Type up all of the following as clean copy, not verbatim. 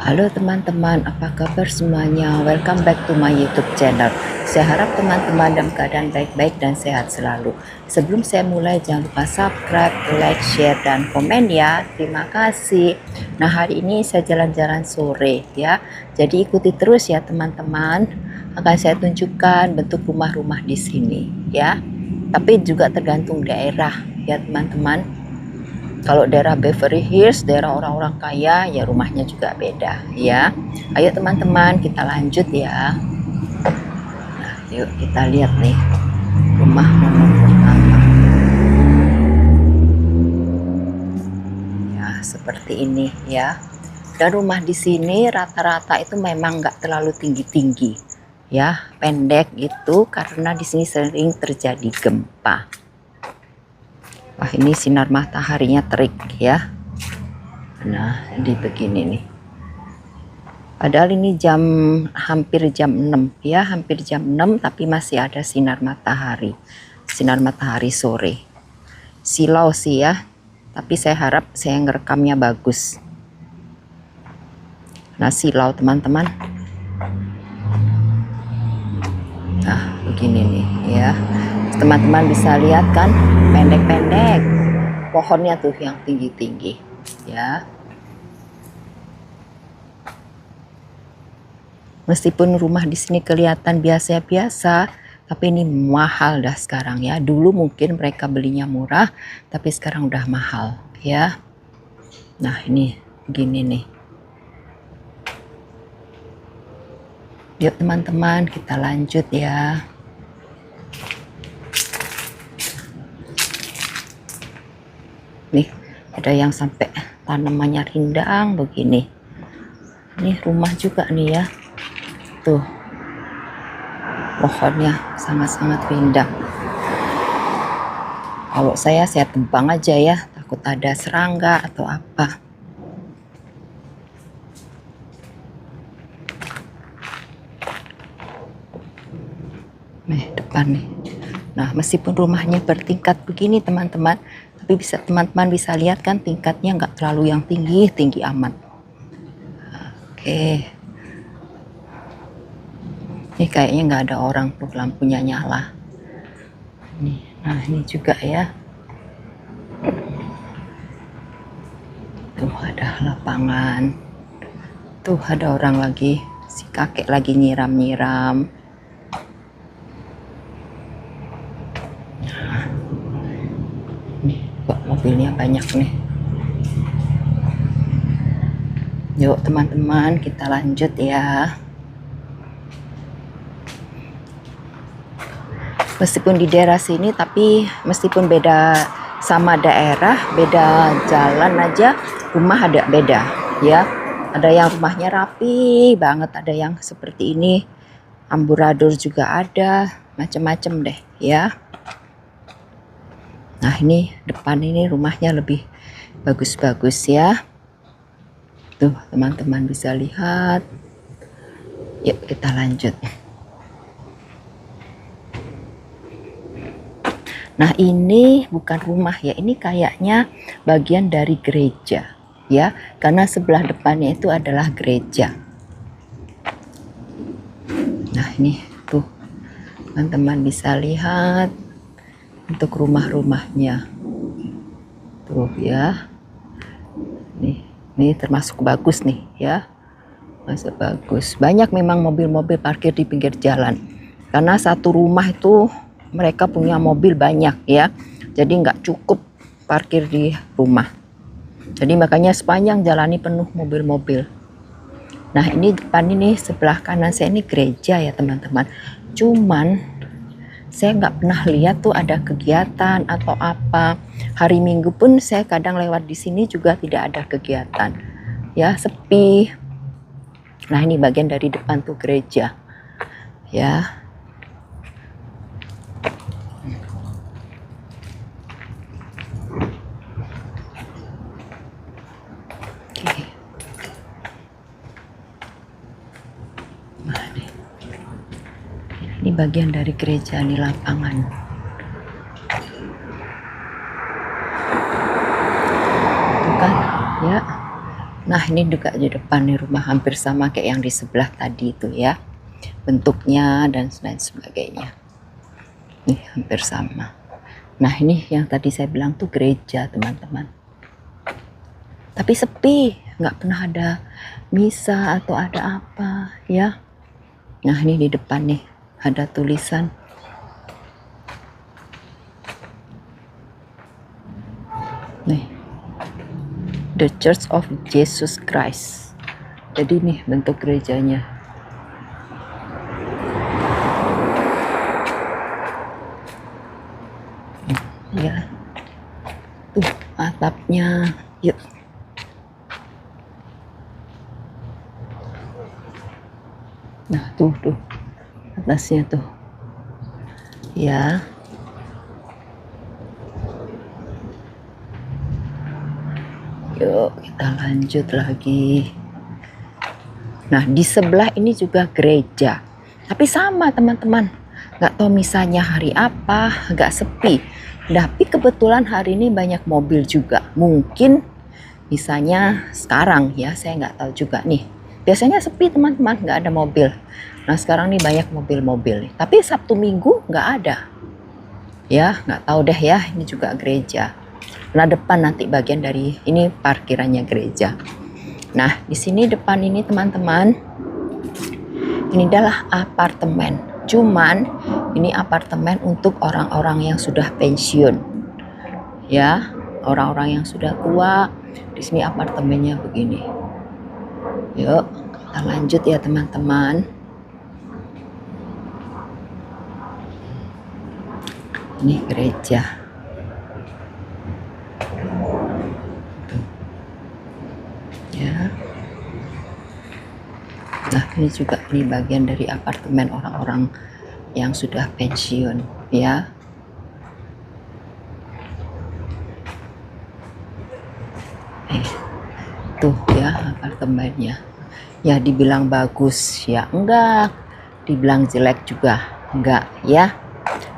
Halo teman-teman, apa kabar semuanya? Welcome back to my YouTube channel. Saya harap teman-teman dalam keadaan baik-baik dan sehat selalu. Sebelum saya mulai, jangan lupa subscribe, like, share, dan komen ya. Terima kasih. Nah, hari ini saya jalan-jalan sore ya. Jadi ikuti terus ya teman-teman. Akan saya tunjukkan bentuk rumah-rumah di sini ya. Tapi juga tergantung daerah ya teman-teman. Kalau daerah Beverly Hills, daerah orang-orang kaya, ya rumahnya juga beda ya. Ayo teman-teman, kita lanjut ya. Nah, yuk kita lihat nih rumah nomor pertama. Ya, seperti ini ya. Dan rumah di sini rata-rata itu memang nggak terlalu tinggi-tinggi ya, pendek gitu karena di sini sering terjadi gempa. Wah, ini sinar mataharinya terik ya. Nah, jadi begini nih. Padahal ini hampir jam 6 ya, hampir jam 6 tapi masih ada sinar matahari. Sinar matahari sore. Silau sih ya. Tapi saya harap saya ngerekamnya bagus. Nah, silau teman-teman. Nah, begini nih ya. Teman-teman bisa lihat kan, pendek-pendek. Pohonnya tuh yang tinggi-tinggi ya. Meskipun rumah di sini kelihatan biasa-biasa, tapi ini mahal dah sekarang ya. Dulu mungkin mereka belinya murah, tapi sekarang udah mahal ya. Nah, ini begini nih. Yuk teman-teman, kita lanjut ya. Nih, ada yang sampai tanamannya rindang begini. Ini rumah juga nih ya. Tuh, pohonnya sangat-sangat rindang. Kalau saya tebang aja ya, takut ada serangga atau apa. Nih, depan nih. Nah, meskipun rumahnya bertingkat begini teman-teman, tapi teman-teman bisa lihat kan tingkatnya nggak terlalu yang tinggi amat. Oke. Ini kayaknya nggak ada orang tuh, lampunya nyala. Nah, ini juga ya. Tuh ada lapangan. Tuh ada orang lagi, si kakek lagi nyiram-nyiram. Nih, kok mobilnya banyak nih. Yuk teman-teman, kita lanjut ya. Meskipun di daerah sini, tapi meskipun beda sama daerah, beda jalan aja, rumah ada beda ya. Ada yang rumahnya rapi banget, ada yang seperti ini, amburadul juga ada, macem-macem deh ya. Nah, ini depan ini rumahnya lebih bagus-bagus ya. Tuh teman-teman bisa lihat. Yuk kita lanjut. Nah, ini bukan rumah ya, ini kayaknya bagian dari gereja ya, karena sebelah depannya itu adalah gereja. Nah, ini tuh teman-teman bisa lihat untuk rumah-rumahnya tuh ya. Ini termasuk bagus nih ya, masuk bagus. Banyak memang mobil-mobil parkir di pinggir jalan, karena satu rumah itu mereka punya mobil banyak ya, jadi nggak cukup parkir di rumah. Jadi makanya sepanjang jalan ini penuh mobil-mobil. Nah, ini depan ini sebelah kanan saya ini gereja ya teman-teman. Cuman saya nggak pernah lihat tuh ada kegiatan atau apa. Hari Minggu pun saya kadang lewat di sini juga tidak ada kegiatan ya, sepi. Nah, ini bagian dari depan tuh gereja ya. Ini bagian dari gereja, ini lapangan. Tuh kan ya, Nah ini juga di depan nih rumah hampir sama kayak yang di sebelah tadi itu ya, bentuknya dan lain sebagainya. Nih hampir sama. Nah ini yang tadi saya bilang tuh gereja teman-teman. Tapi sepi, nggak pernah ada misa atau ada apa ya. Nah ini di depan nih ada tulisan nih, The Church of Jesus Christ. Jadi nih bentuk gerejanya. Ya, tuh atapnya. Yuk. Nah tuh atasnya tuh. Ya. Yuk kita lanjut lagi. Nah di sebelah ini juga gereja, tapi sama teman-teman, nggak tahu misalnya hari apa, agak sepi. Tapi kebetulan hari ini banyak mobil juga, mungkin misalnya sekarang ya, saya nggak tahu juga nih. Biasanya sepi teman-teman, nggak ada mobil. Nah sekarang nih banyak mobil-mobil nih, tapi Sabtu Minggu nggak ada. Ya nggak tahu deh ya, ini juga gereja. Nah depan nanti bagian dari ini parkirannya gereja. Nah di sini depan ini teman-teman, ini adalah apartemen. Cuman ini apartemen untuk orang-orang yang sudah pensiun. Ya, orang-orang yang sudah tua. Di sini apartemennya begini. Yuk, kita lanjut ya teman-teman. Ini gereja. Ya. Nah ini juga ini bagian dari apartemen orang-orang yang sudah pensiun ya. Tuh ya apartemennya. Ya dibilang bagus ya enggak, dibilang jelek juga enggak ya.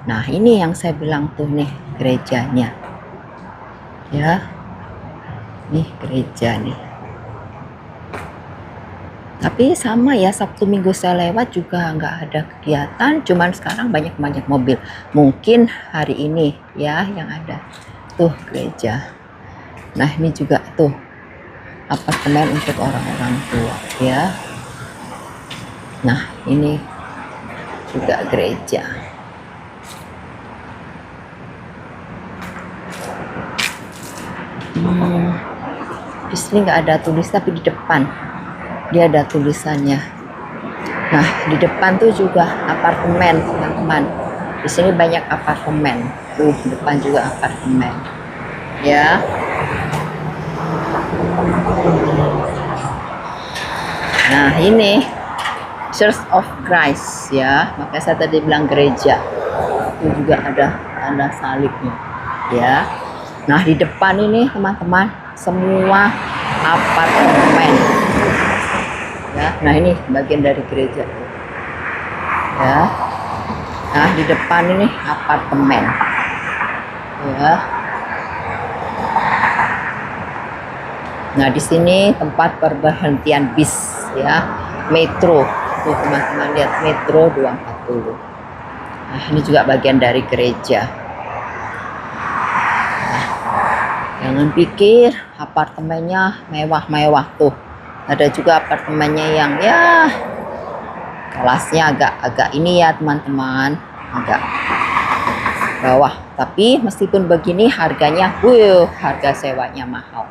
Nah ini yang saya bilang tuh nih gerejanya ya. Nih gereja nih. Tapi sama ya, Sabtu Minggu saya lewat juga nggak ada kegiatan, cuman sekarang banyak mobil. Mungkin hari ini ya yang ada. Tuh gereja. Nah ini juga tuh apartemen untuk orang-orang tua ya. Nah ini juga gereja. Di sini nggak ada tulis, tapi di depan dia ada tulisannya. Nah di depan tuh juga apartemen teman-teman. Di sini banyak apartemen. Tuh depan juga apartemen ya. Nah ini Church of Christ ya, makanya saya tadi bilang gereja. Itu juga ada tanda salibnya ya. Nah di depan ini teman-teman semua apartemen ya. Nah ini bagian dari gereja ya. Nah di depan ini apartemen ya. Nah di sini tempat perberhentian bis ya, metro. Tuh teman-teman lihat metro 240. Nah ini juga bagian dari gereja. Nah, jangan pikir apartemennya mewah-mewah tuh. Ada juga apartemennya yang ya kelasnya agak ini ya teman-teman, agak bawah. Tapi meskipun begini harganya, harga sewanya mahal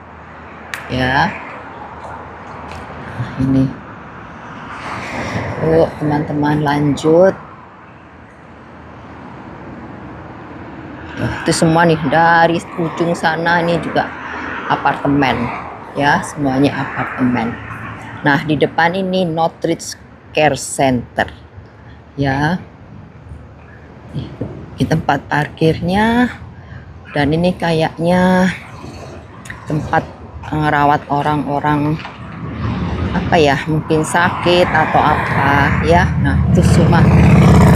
ya. Nah, ini teman-teman lanjut. Nah, itu semua nih dari ujung sana ini juga apartemen ya, semuanya apartemen. Nah di depan ini Northridge Care Center ya. Ini tempat parkirnya, dan ini kayaknya tempat merawat orang-orang apa ya, mungkin sakit atau apa ya. Nah itu cuma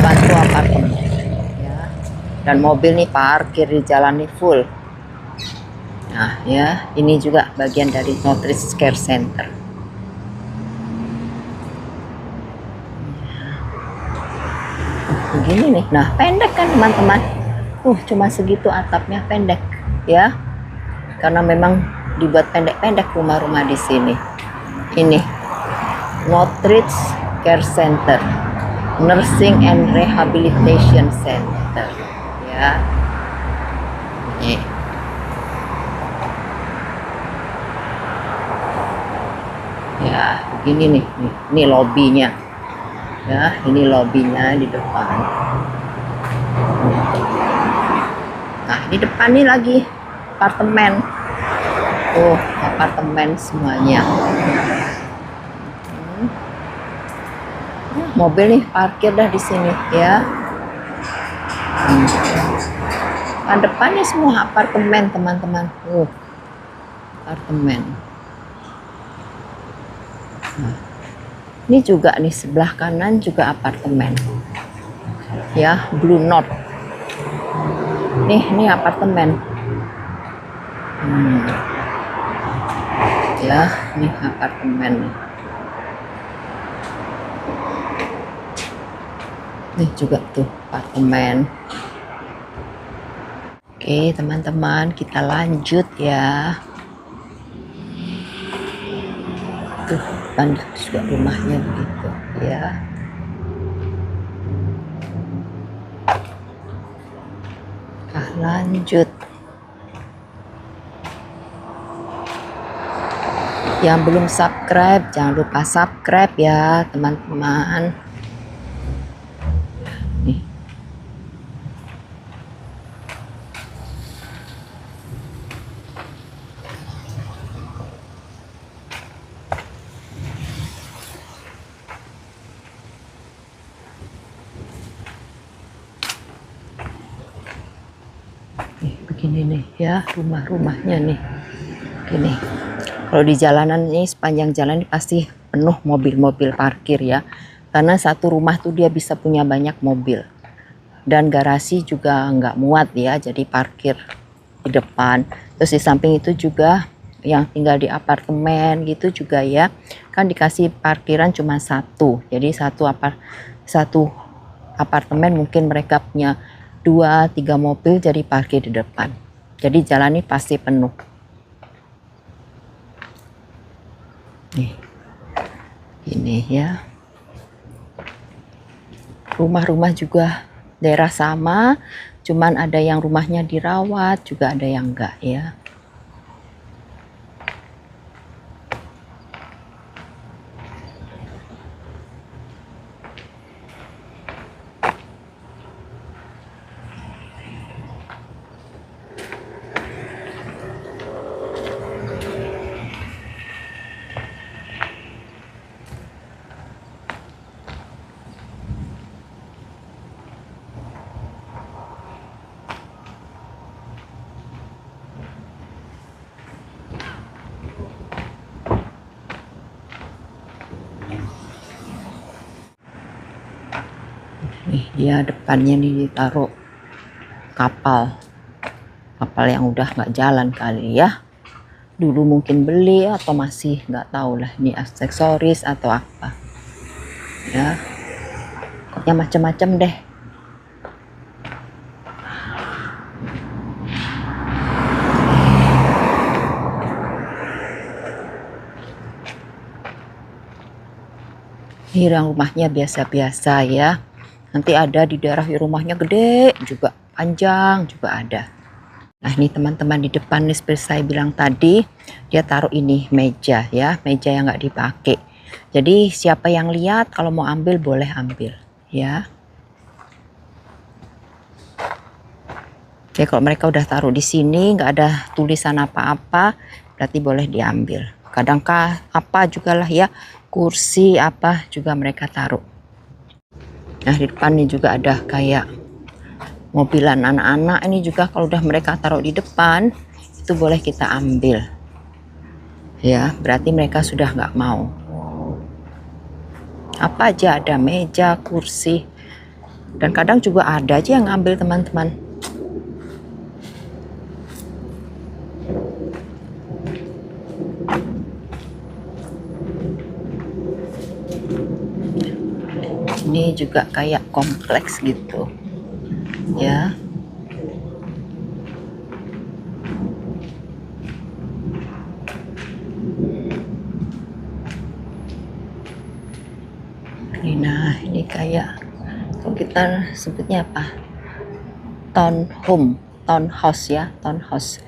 bantu apartemen ya. Dan mobil nih parkir di jalan nih full Nah ya, ini juga bagian dari Northridge Care Center. Begini nih, nah pendek kan teman-teman, cuma segitu atapnya, pendek ya, karena memang dibuat pendek-pendek rumah-rumah di sini. Ini Northridge Care Center, Nursing and Rehabilitation Center ya. Nih. Ya begini nih, ini lobbynya ya, ini lobbynya di depan. Nah di depan nih lagi apartemen, apartemen semuanya. Mobil nih parkir dah di sini ya. Nah, depannya semua apartemen teman-teman. Apartemen. Nah, ini juga nih sebelah kanan juga apartemen. Ya, Blue Note. Nih apartemen. Ya, nih apartemen. Nih juga tuh apartemen. Oke teman-teman, kita lanjut ya. Tuh depan juga rumahnya begitu ya. Lanjut. Yang belum subscribe, jangan lupa subscribe ya teman-teman. Begini nih ya rumah-rumahnya nih. Gini, kalau di jalanan ini sepanjang jalan ini pasti penuh mobil-mobil parkir ya, karena satu rumah tuh dia bisa punya banyak mobil, dan garasi juga nggak muat ya, jadi parkir di depan. Terus di samping itu juga yang tinggal di apartemen gitu juga ya, kan dikasih parkiran cuma satu, jadi satu apartemen mungkin mereka punya 2-3 mobil, jadi parkir di depan, jadi jalan ini pasti penuh. Nih ini ya, rumah-rumah juga daerah sama, cuman ada yang rumahnya dirawat, juga ada yang enggak ya. Nih dia depannya nih ditaruh kapal yang udah nggak jalan kali ya, dulu mungkin beli atau masih nggak tahu lah, ini aksesoris atau apa ya, pokoknya macam-macam deh. Ini rumahnya biasa-biasa ya. Nanti ada di daerah rumahnya gede juga, panjang juga ada. Nah ini teman-teman di depan nih, seperti saya bilang tadi, dia taruh ini meja ya, meja yang nggak dipakai. Jadi siapa yang lihat kalau mau ambil boleh ambil ya. Oke, kalau mereka udah taruh di sini nggak ada tulisan apa-apa, berarti boleh diambil. Kadang apa juga lah ya, kursi apa juga mereka taruh. Nah di depan ini juga ada kayak mobilan anak-anak, ini juga kalau udah mereka taruh di depan itu boleh kita ambil ya, berarti mereka sudah nggak mau. Apa aja ada, meja, kursi, dan kadang juga ada aja yang ngambil teman-teman. Ini juga kayak kompleks gitu ya. Nah ini kayak, kalau kita sebutnya apa, townhouse ya, townhouse.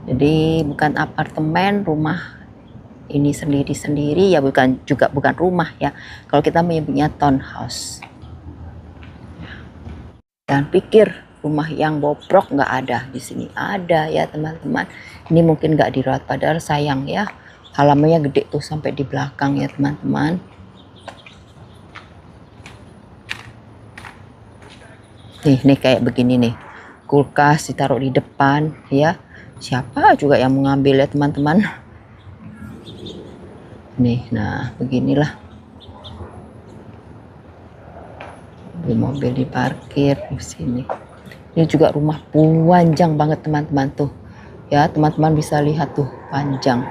Jadi bukan apartemen, rumah ini sendiri-sendiri ya, bukan juga bukan rumah ya. Kalau kita menyebutnya townhouse. Dan pikir rumah yang bobrok nggak ada, di sini ada ya teman-teman. Ini mungkin nggak dirawat, padahal sayang ya. Halamannya gede tuh sampai di belakang ya teman-teman. Nih kayak begini nih, kulkas ditaruh di depan ya, siapa juga yang mengambil ya teman-teman. Nih, nah beginilah, mobil diparkir di sini. Ini juga rumah panjang banget teman-teman tuh ya, teman-teman bisa lihat tuh panjang.